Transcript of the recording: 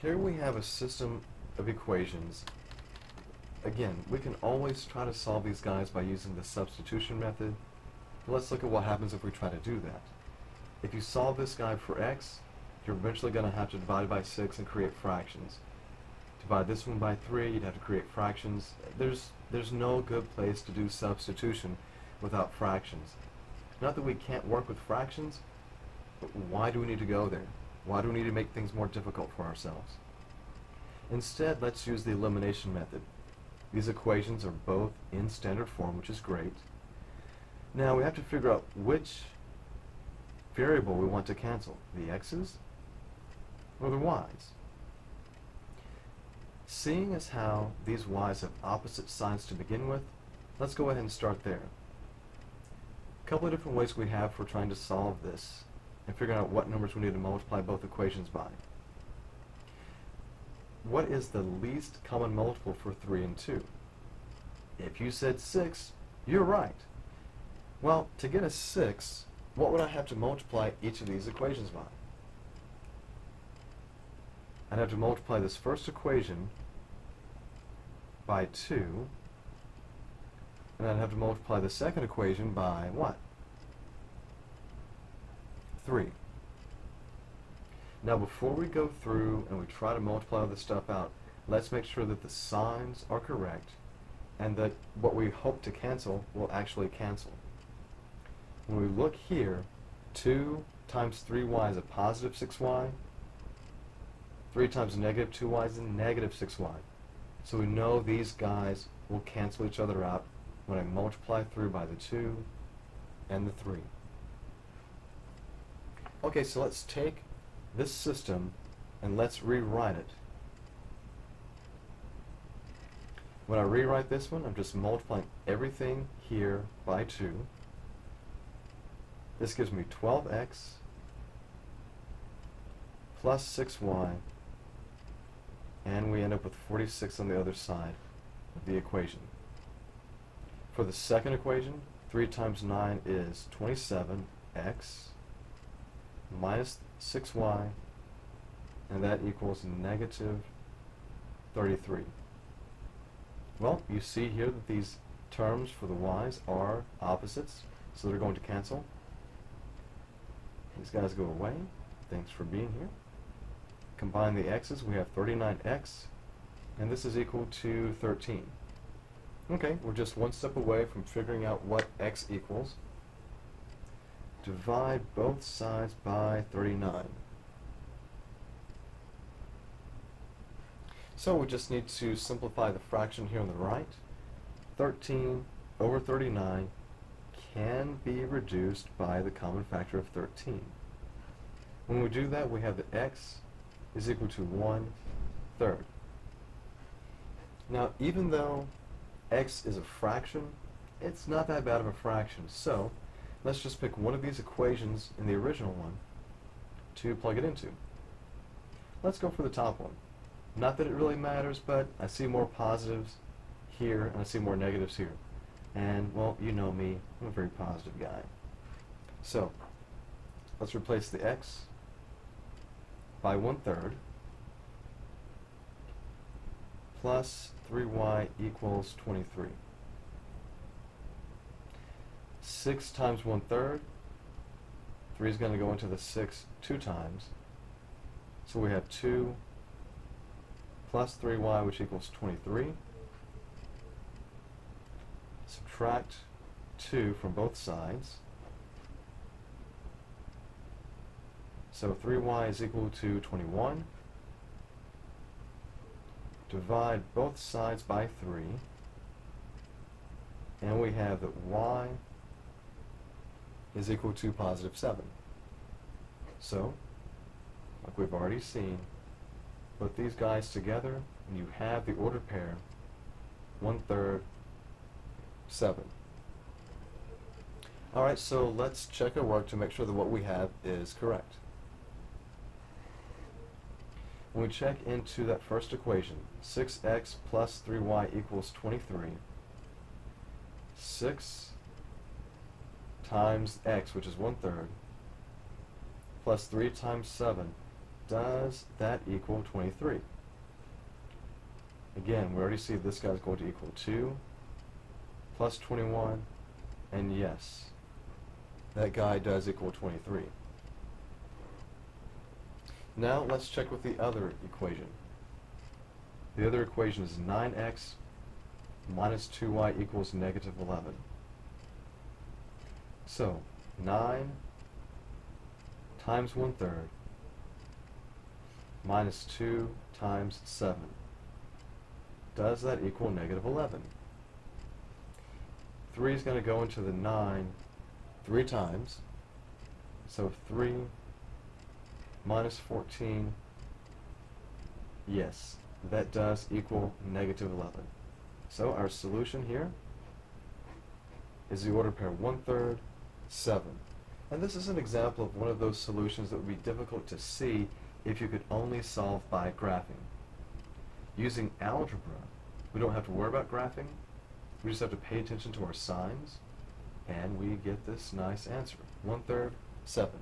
Here we have a system of equations. Again, we can always try to solve these guys by using the substitution method. Let's look at what happens if we try to do that. If you solve this guy for x, you're eventually going to have to divide it by 6 and create fractions. Divide this one by 3, you'd have to create fractions. There's no good place to do substitution without fractions. Not that we can't work with fractions, but why do we need to go there? Why do we need to make things more difficult for ourselves? Instead, let's use the elimination method. These equations are both in standard form, which is great. Now we have to figure out which variable we want to cancel, the x's or the y's. Seeing as how these y's have opposite signs to begin with, let's go ahead and start there. A couple of different ways we have for trying to solve this and figuring out what numbers we need to multiply both equations by. What is the least common multiple for 3 and 2? If you said 6, you're right. Well, to get a 6, what would I have to multiply each of these equations by? I'd have to multiply this first equation by 2, and I'd have to multiply the second equation by what? 3. Now before we go through and we try to multiply all this stuff out, let's make sure that the signs are correct and that what we hope to cancel will actually cancel. When we look here, 2 times 3y is a positive 6y, 3 times negative 2y is a negative 6y. So we know these guys will cancel each other out when I multiply through by the 2 and the 3. Okay, so let's take this system and let's rewrite it. When I rewrite this one, I'm just multiplying everything here by 2. This gives me 12x plus 6y, and we end up with 46 on the other side of the equation. For the second equation, 3 times 9 is 27x minus 6y, and that equals negative 33. Well, you see here that these terms for the y's are opposites, so they're going to cancel. These guys go away. Thanks for being here. Combine the x's, we have 39x, and this is equal to 13. Okay, we're just one step away from figuring out what x equals. Divide both sides by 39. So we just need to simplify the fraction here on the right. 13 over 39 can be reduced by the common factor of 13. When we do that, we have that x is equal to 1/3. Now, even though x is a fraction, it's not that bad of a fraction. So let's just pick one of these equations in the original one to plug it into. Let's go for the top one. Not that it really matters, but I see more positives here and I see more negatives here. And, well, you know me, I'm a very positive guy. So let's replace the x by 1/3 plus 3y equals 23. 6 times 1/3, 3 is going to go into the 6 2 times. So we have 2 plus 3y, which equals 23. Subtract 2 from both sides. So 3y is equal to 21. Divide both sides by 3. And we have that y is equal to positive 7. So, like we've already seen, put these guys together and you have the ordered pair 1/3 7. Alright, so let's check our work to make sure that what we have is correct. When we check into that first equation, 6x plus 3y equals 23. 6 times x, which is 1/3, plus 3 times 7 Does that equal 23? Again, we already see this guy's going to equal 2 plus 21, and yes, that guy does equal 23. Now let's check with the other equation. The other equation is 9x minus 2y equals negative 11. So 9 times 1/3 minus 2 times 7. Does that equal negative 11? 3 is going to go into the 9 3 times. So 3 minus 14, yes, that does equal negative 11. So our solution here is the ordered pair 1/3, 7. And this is an example of one of those solutions that would be difficult to see if you could only solve by graphing. Using algebra, we don't have to worry about graphing. We just have to pay attention to our signs, and we get this nice answer, 1/3, 7.